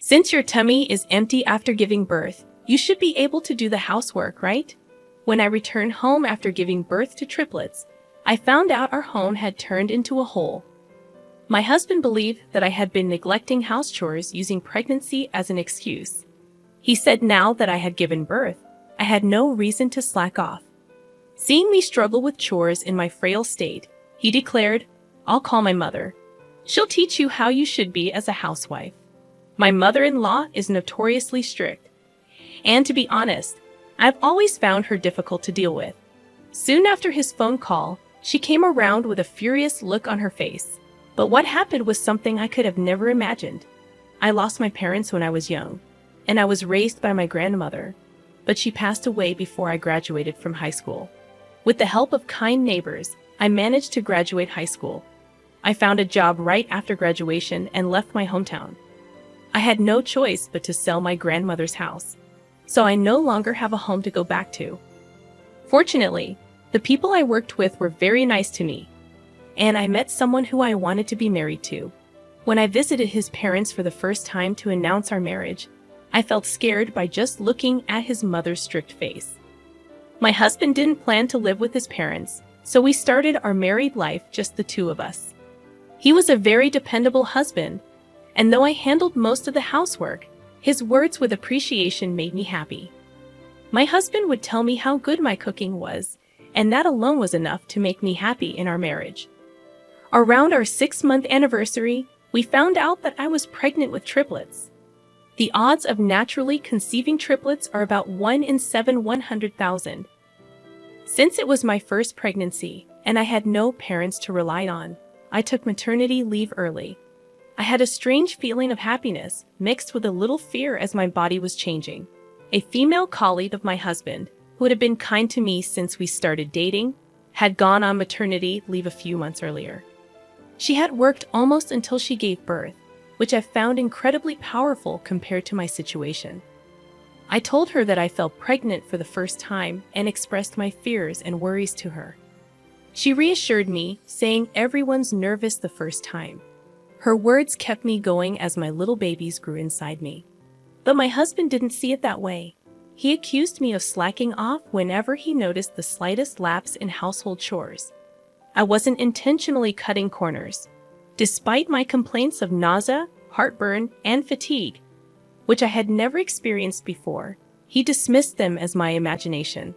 Since your tummy is empty after giving birth, you should be able to do the housework, right? When I returned home after giving birth to triplets, I found out our home had turned into a hole. My husband believed that I had been neglecting house chores using pregnancy as an excuse. He said now that I had given birth, I had no reason to slack off. Seeing me struggle with chores in my frail state, he declared, "I'll call my mother. She'll teach you how you should be as a housewife." My mother-in-law is notoriously strict, and to be honest, I've always found her difficult to deal with. Soon after his phone call, she came around with a furious look on her face. But what happened was something I could have never imagined. I lost my parents when I was young, and I was raised by my grandmother, but she passed away before I graduated from high school. With the help of kind neighbors, I managed to graduate high school. I found a job right after graduation and left my hometown. I had no choice but to sell my grandmother's house, so I no longer have a home to go back to. Fortunately, the people I worked with were very nice to me, and I met someone who I wanted to be married to. When I visited his parents for the first time to announce our marriage, I felt scared by just looking at his mother's strict face. My husband didn't plan to live with his parents, so we started our married life just the two of us. He was a very dependable husband, and though I handled most of the housework, his words with appreciation made me happy. My husband would tell me how good my cooking was, and that alone was enough to make me happy in our marriage. Around our 6-month anniversary, we found out that I was pregnant with triplets. The odds of naturally conceiving triplets are about 1 in 100,000. Since it was my first pregnancy, and I had no parents to rely on, I took maternity leave early. I had a strange feeling of happiness, mixed with a little fear as my body was changing. A female colleague of my husband, who had been kind to me since we started dating, had gone on maternity leave a few months earlier. She had worked almost until she gave birth, which I found incredibly powerful compared to my situation. I told her that I felt pregnant for the first time and expressed my fears and worries to her. She reassured me, saying everyone's nervous the first time. Her words kept me going as my little babies grew inside me. But my husband didn't see it that way. He accused me of slacking off whenever he noticed the slightest lapse in household chores. I wasn't intentionally cutting corners. Despite my complaints of nausea, heartburn, and fatigue, which I had never experienced before, he dismissed them as my imagination.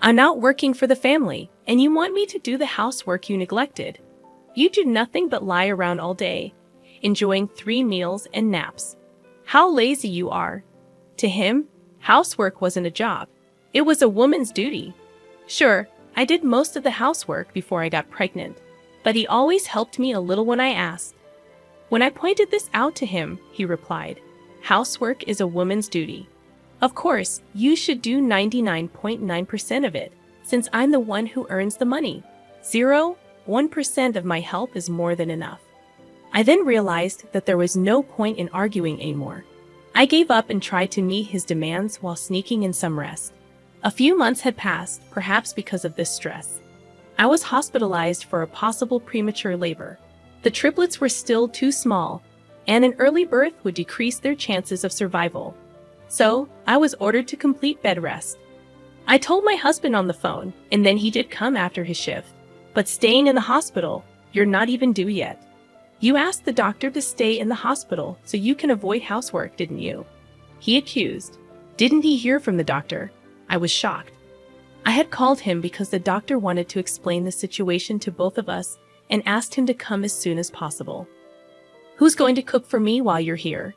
"I'm out working for the family, and you want me to do the housework you neglected. You do nothing but lie around all day, enjoying 3 meals and naps. How lazy you are." To him, housework wasn't a job. It was a woman's duty. Sure, I did most of the housework before I got pregnant, but he always helped me a little when I asked. When I pointed this out to him, he replied, "Housework is a woman's duty. Of course, you should do 99.9% of it, since I'm the one who earns the money. 0.1% of my help is more than enough." I then realized that there was no point in arguing anymore. I gave up and tried to meet his demands while sneaking in some rest. A few months had passed, perhaps because of this stress. I was hospitalized for a possible premature labor. The triplets were still too small, and an early birth would decrease their chances of survival. So, I was ordered to complete bed rest. I told my husband on the phone, and then he did come after his shift. "But staying in the hospital, you're not even due yet. You asked the doctor to stay in the hospital so you can avoid housework, didn't you?" he accused. Didn't he hear from the doctor? I was shocked. I had called him because the doctor wanted to explain the situation to both of us and asked him to come as soon as possible. "Who's going to cook for me while you're here?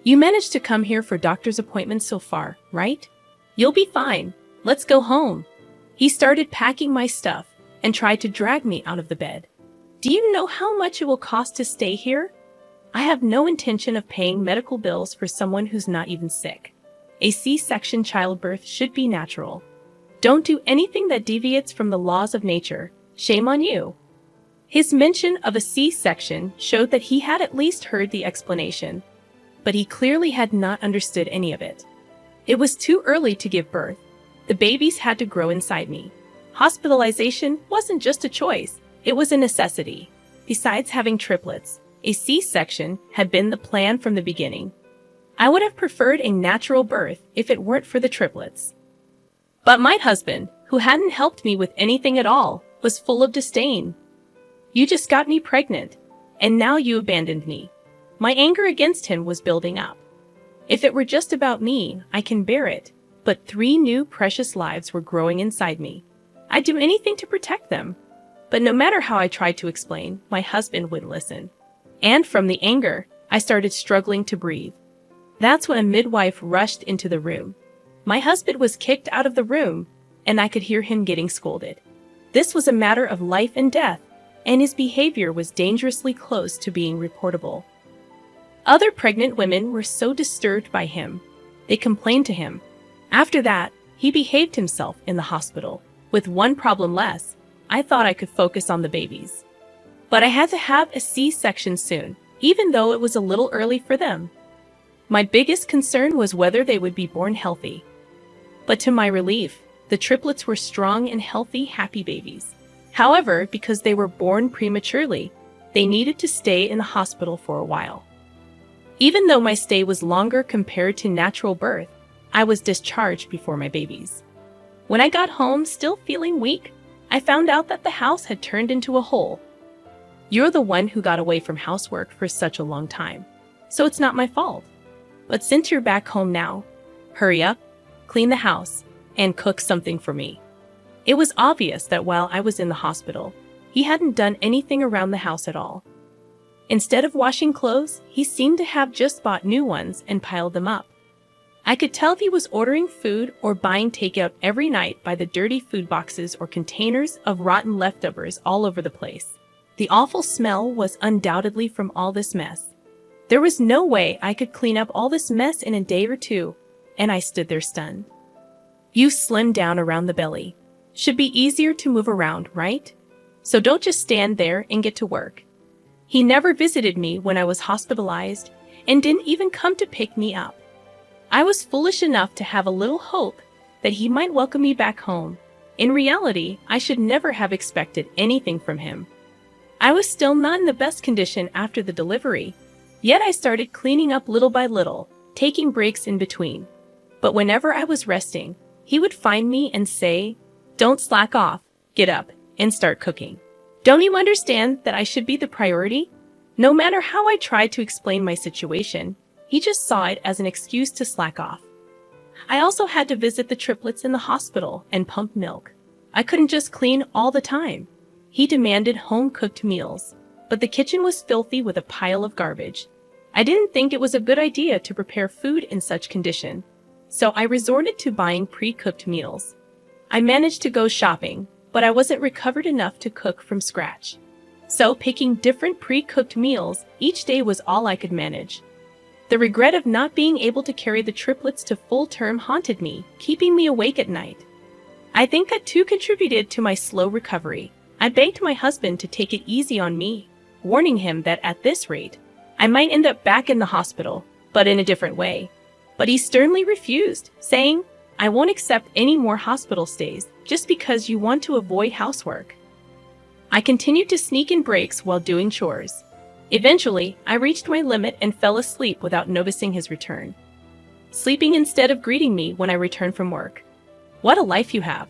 You managed to come here for doctor's appointments so far, right? You'll be fine. Let's go home." He started packing my stuff and tried to drag me out of the bed. "Do you know how much it will cost to stay here? I have no intention of paying medical bills for someone who's not even sick. A C-section childbirth should be natural. Don't do anything that deviates from the laws of nature. Shame on you." His mention of a C-section showed that he had at least heard the explanation, but he clearly had not understood any of it. It was too early to give birth. The babies had to grow inside me. Hospitalization wasn't just a choice, it was a necessity. Besides having triplets, a C-section had been the plan from the beginning. I would have preferred a natural birth if it weren't for the triplets. But my husband, who hadn't helped me with anything at all, was full of disdain. You just got me pregnant, and now you abandoned me. My anger against him was building up. If it were just about me, I can bear it, but 3 new precious lives were growing inside me. I'd do anything to protect them. But no matter how I tried to explain, my husband wouldn't listen. And from the anger, I started struggling to breathe. That's when a midwife rushed into the room. My husband was kicked out of the room, and I could hear him getting scolded. This was a matter of life and death, and his behavior was dangerously close to being reportable. Other pregnant women were so disturbed by him, they complained to him. After that, he behaved himself in the hospital. With one problem less, I thought I could focus on the babies. But I had to have a C-section soon, even though it was a little early for them. My biggest concern was whether they would be born healthy. But to my relief, the triplets were strong and healthy, happy babies. However, because they were born prematurely, they needed to stay in the hospital for a while. Even though my stay was longer compared to natural birth, I was discharged before my babies. When I got home, still feeling weak, I found out that the house had turned into a hole. You're the one who got away from housework for such a long time, so it's not my fault. But since you're back home now, hurry up, clean the house, and cook something for me. It was obvious that while I was in the hospital, he hadn't done anything around the house at all. Instead of washing clothes, he seemed to have just bought new ones and piled them up. I could tell if he was ordering food or buying takeout every night by the dirty food boxes or containers of rotten leftovers all over the place. The awful smell was undoubtedly from all this mess. There was no way I could clean up all this mess in a day or two, and I stood there stunned. You slimmed down around the belly. Should be easier to move around, right? So don't just stand there and get to work. He never visited me when I was hospitalized and didn't even come to pick me up. I was foolish enough to have a little hope that he might welcome me back home. In reality, I should never have expected anything from him. I was still not in the best condition after the delivery, yet I started cleaning up little by little, taking breaks in between. But whenever I was resting, he would find me and say, "Don't slack off, get up, and start cooking. Don't you understand that I should be the priority?" No matter how I tried to explain my situation, he just saw it as an excuse to slack off. I also had to visit the triplets in the hospital and pump milk. I couldn't just clean all the time. He demanded home-cooked meals, but the kitchen was filthy with a pile of garbage. I didn't think it was a good idea to prepare food in such condition, so I resorted to buying pre-cooked meals. I managed to go shopping, but I wasn't recovered enough to cook from scratch. So picking different pre-cooked meals each day was all I could manage. The regret of not being able to carry the triplets to full term haunted me, keeping me awake at night. I think that too contributed to my slow recovery. I begged my husband to take it easy on me, warning him that at this rate, I might end up back in the hospital, but in a different way. But he sternly refused, saying, "I won't accept any more hospital stays just because you want to avoid housework." I continued to sneak in breaks while doing chores. Eventually, I reached my limit and fell asleep without noticing his return. Sleeping instead of greeting me when I returned from work. What a life you have.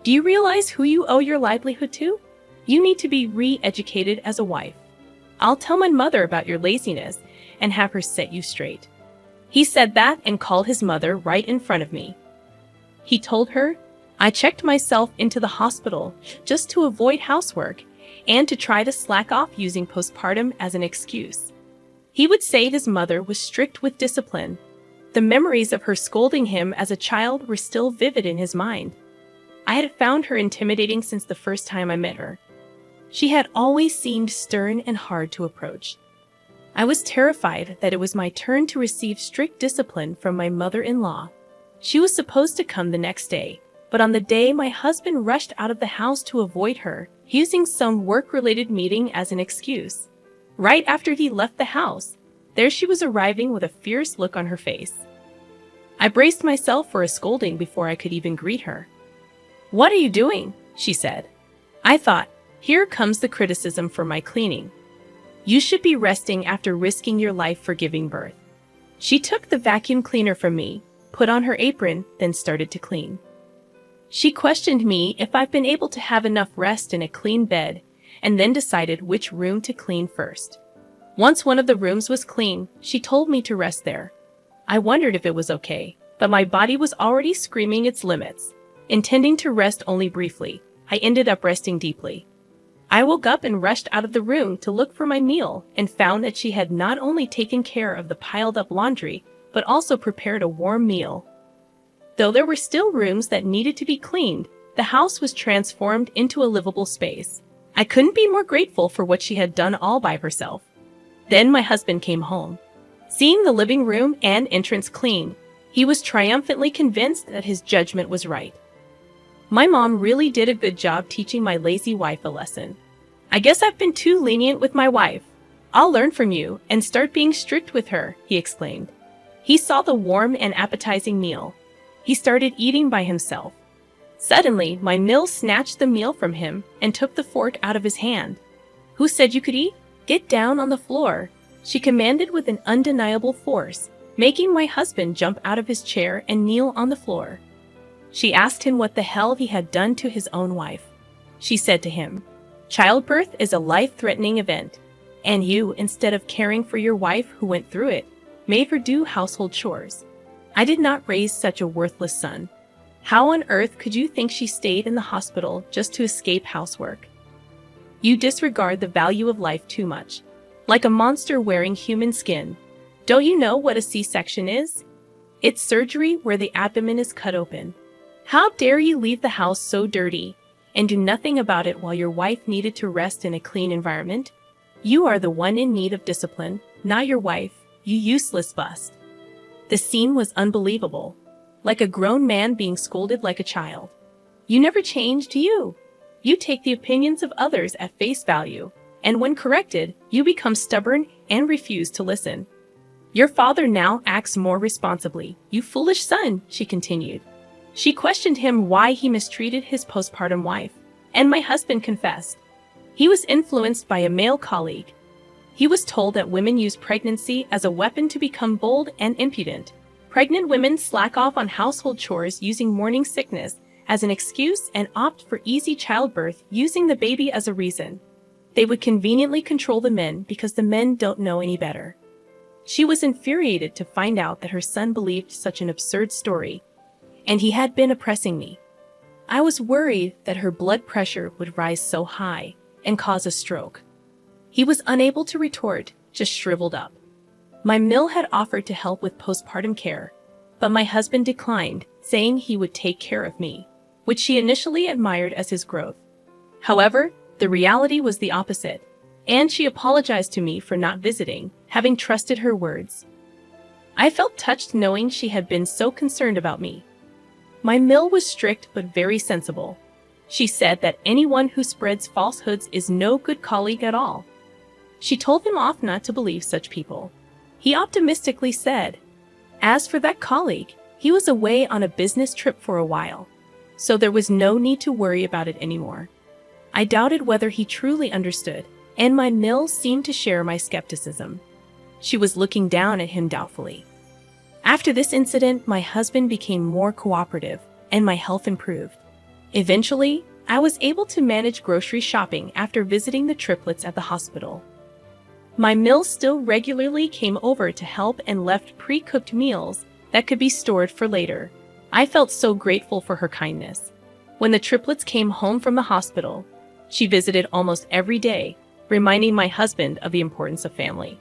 Do you realize who you owe your livelihood to? You need to be re-educated as a wife. I'll tell my mother about your laziness and have her set you straight. He said that and called his mother right in front of me. He told her, I checked myself into the hospital just to avoid housework and to try to slack off using postpartum as an excuse. He would say his mother was strict with discipline. The memories of her scolding him as a child were still vivid in his mind. I had found her intimidating since the first time I met her. She had always seemed stern and hard to approach. I was terrified that it was my turn to receive strict discipline from my mother-in-law. She was supposed to come the next day, but on the day my husband rushed out of the house to avoid her, using some work-related meeting as an excuse. Right after he left the house, there she was arriving with a fierce look on her face. I braced myself for a scolding before I could even greet her. "What are you doing?" she said. I thought, here comes the criticism for my cleaning. You should be resting after risking your life for giving birth. She took the vacuum cleaner from me, put on her apron, then started to clean. She questioned me if I've been able to have enough rest in a clean bed, and then decided which room to clean first. Once one of the rooms was clean, she told me to rest there. I wondered if it was okay, but my body was already screaming its limits. Intending to rest only briefly, I ended up resting deeply. I woke up and rushed out of the room to look for my meal and found that she had not only taken care of the piled-up laundry, but also prepared a warm meal. Though there were still rooms that needed to be cleaned, the house was transformed into a livable space. I couldn't be more grateful for what she had done all by herself. Then my husband came home. Seeing the living room and entrance clean, he was triumphantly convinced that his judgment was right. My mom really did a good job teaching my lazy wife a lesson. I guess I've been too lenient with my wife. I'll learn from you and start being strict with her, he exclaimed. He saw the warm and appetizing meal. He started eating by himself. Suddenly, my mill snatched the meal from him and took the fork out of his hand. Who said you could eat? Get down on the floor, she commanded with an undeniable force, making my husband jump out of his chair and kneel on the floor. She asked him what the hell he had done to his own wife. She said to him, "Childbirth is a life-threatening event, and you, instead of caring for your wife who went through it, made her do household chores. I did not raise such a worthless son. How on earth could you think she stayed in the hospital just to escape housework? You disregard the value of life too much. Like a monster wearing human skin. Don't you know what a C-section is? It's surgery where the abdomen is cut open. How dare you leave the house so dirty and do nothing about it while your wife needed to rest in a clean environment? You are the one in need of discipline, not your wife, you useless bust." The scene was unbelievable, like a grown man being scolded like a child. You never change, do you? You take the opinions of others at face value, and when corrected, you become stubborn and refuse to listen. Your father now acts more responsibly, you foolish son, she continued. She questioned him why he mistreated his postpartum wife, and my husband confessed. He was influenced by a male colleague. He was told that women use pregnancy as a weapon to become bold and impudent. Pregnant women slack off on household chores using morning sickness as an excuse and opt for easy childbirth using the baby as a reason. They would conveniently control the men because the men don't know any better. She was infuriated to find out that her son believed such an absurd story, and he had been oppressing me. I was worried that her blood pressure would rise so high and cause a stroke. He was unable to retort, just shriveled up. My mill had offered to help with postpartum care, but my husband declined, saying he would take care of me, which she initially admired as his growth. However, the reality was the opposite, and she apologized to me for not visiting, having trusted her words. I felt touched knowing she had been so concerned about me. My mill was strict but very sensible. She said that anyone who spreads falsehoods is no good colleague at all. She told him off not to believe such people. He optimistically said, as for that colleague, he was away on a business trip for a while, so there was no need to worry about it anymore. I doubted whether he truly understood, and my mill seemed to share my skepticism. She was looking down at him doubtfully. After this incident, my husband became more cooperative, and my health improved. Eventually, I was able to manage grocery shopping after visiting the triplets at the hospital. My mill still regularly came over to help and left pre-cooked meals that could be stored for later. I felt so grateful for her kindness. When the triplets came home from the hospital, she visited almost every day, reminding my husband of the importance of family.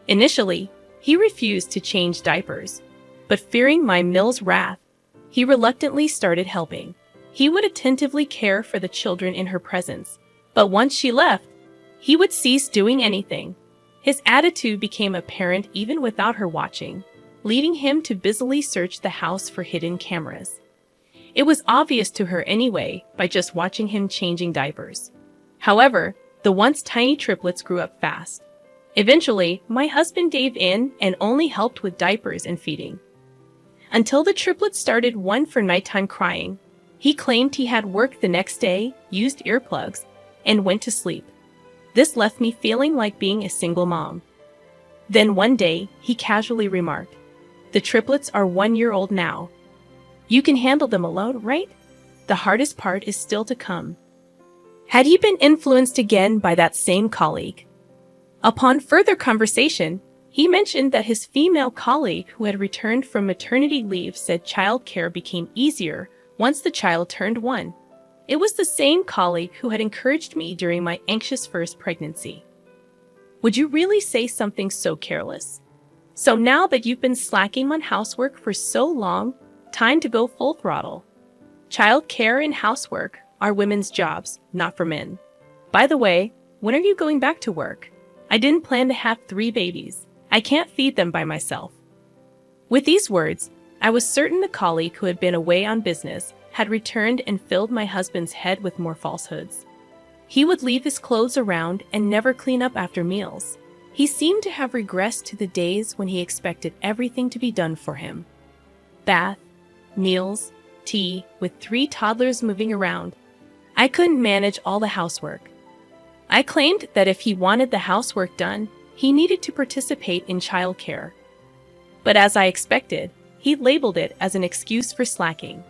Initially, he refused to change diapers, but fearing my mill's wrath, he reluctantly started helping. He would attentively care for the children in her presence, but once she left, he would cease doing anything. His attitude became apparent even without her watching, leading him to busily search the house for hidden cameras. It was obvious to her anyway by just watching him changing diapers. However, the once tiny triplets grew up fast. Eventually, my husband gave in and only helped with diapers and feeding. Until the triplets started one for nighttime crying, he claimed he had work the next day, used earplugs, and went to sleep. This left me feeling like being a single mom. Then one day, he casually remarked, "The triplets are 1 year old now. You can handle them alone, right? The hardest part is still to come." Had he been influenced again by that same colleague? Upon further conversation, he mentioned that his female colleague who had returned from maternity leave said childcare became easier once the child turned 1. It was the same colleague who had encouraged me during my anxious first pregnancy. Would you really say something so careless? So now that you've been slacking on housework for so long, time to go full throttle. Child care and housework are women's jobs, not for men. By the way, when are you going back to work? I didn't plan to have 3 babies. I can't feed them by myself. With these words, I was certain the colleague who had been away on business had returned and filled my husband's head with more falsehoods. He would leave his clothes around and never clean up after meals. He seemed to have regressed to the days when he expected everything to be done for him. Bath, meals, tea, with 3 toddlers moving around. I couldn't manage all the housework. I claimed that if he wanted the housework done, he needed to participate in childcare. But as I expected, he labeled it as an excuse for slacking.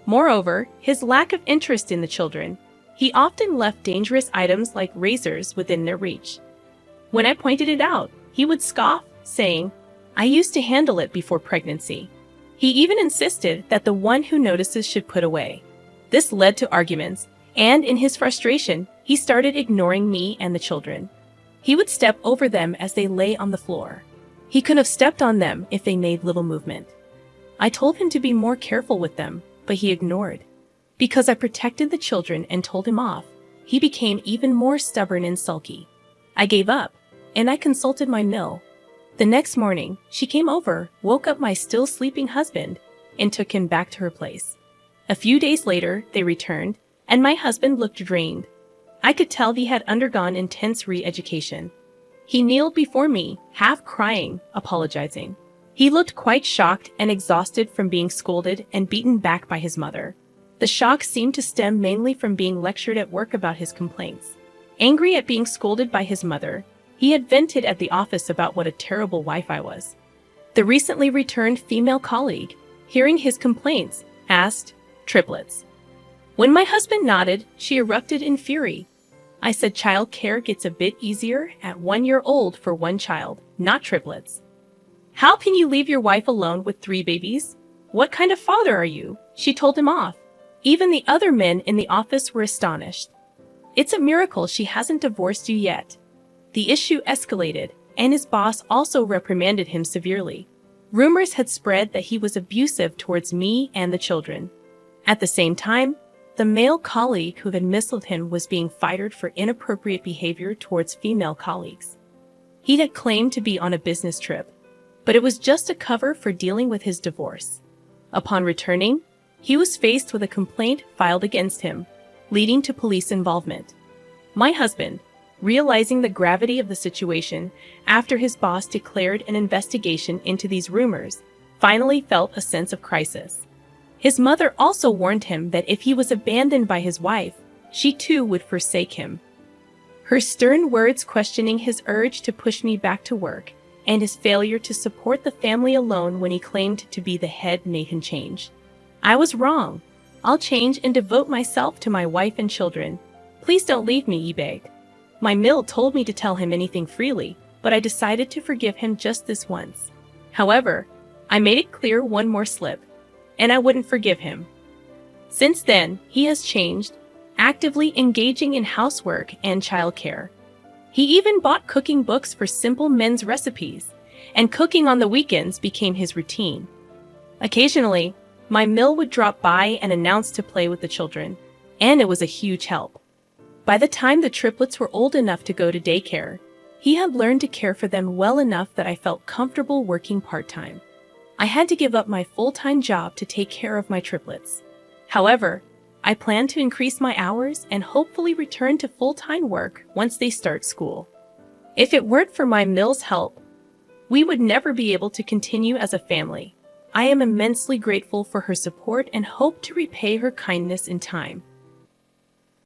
Moreover, his lack of interest in the children, he often left dangerous items like razors within their reach. When I pointed it out, he would scoff, saying, "I used to handle it before pregnancy." He even insisted that the one who notices should put away. This led to arguments, and in his frustration, he started ignoring me and the children. He would step over them as they lay on the floor. He could have stepped on them if they made little movement. I told him to be more careful with them, but he ignored. Because I protected the children and told him off, he became even more stubborn and sulky. I gave up, and I consulted my mill. The next morning, she came over, woke up my still sleeping husband, and took him back to her place. A few days later, they returned, and my husband looked drained. I could tell he had undergone intense re-education. He kneeled before me, half crying, apologizing. He looked quite shocked and exhausted from being scolded and beaten back by his mother. The shock seemed to stem mainly from being lectured at work about his complaints. Angry at being scolded by his mother, he had vented at the office about what a terrible wife I was. The recently returned female colleague, hearing his complaints, asked, "Triplets?" When my husband nodded, she erupted in fury. I said child care gets a bit easier at 1 year old for 1 child, not triplets. How can you leave your wife alone with 3 babies? What kind of father are you? She told him off. Even the other men in the office were astonished. It's a miracle she hasn't divorced you yet. The issue escalated, and his boss also reprimanded him severely. Rumors had spread that he was abusive towards me and the children. At the same time, the male colleague who had misled him was being fired for inappropriate behavior towards female colleagues. He had claimed to be on a business trip, but it was just a cover for dealing with his divorce. Upon returning, he was faced with a complaint filed against him, leading to police involvement. My husband, realizing the gravity of the situation after his boss declared an investigation into these rumors, finally felt a sense of crisis. His mother also warned him that if he was abandoned by his wife, she too would forsake him. Her stern words questioning his urge to push me back to work and his failure to support the family alone when he claimed to be the head made him change. I was wrong. I'll change and devote myself to my wife and children. Please don't leave me, he begged. My mill told me to tell him anything freely, but I decided to forgive him just this once. However, I made it clear one more slip, and I wouldn't forgive him. Since then, he has changed, actively engaging in housework and childcare. He even bought cooking books for simple men's recipes, and cooking on the weekends became his routine. Occasionally, my mill would drop by and announce to play with the children, and it was a huge help. By the time the triplets were old enough to go to daycare, he had learned to care for them well enough that I felt comfortable working part-time. I had to give up my full-time job to take care of my triplets. However, I plan to increase my hours and hopefully return to full-time work once they start school. If it weren't for my mill's help, we would never be able to continue as a family. I am immensely grateful for her support and hope to repay her kindness in time.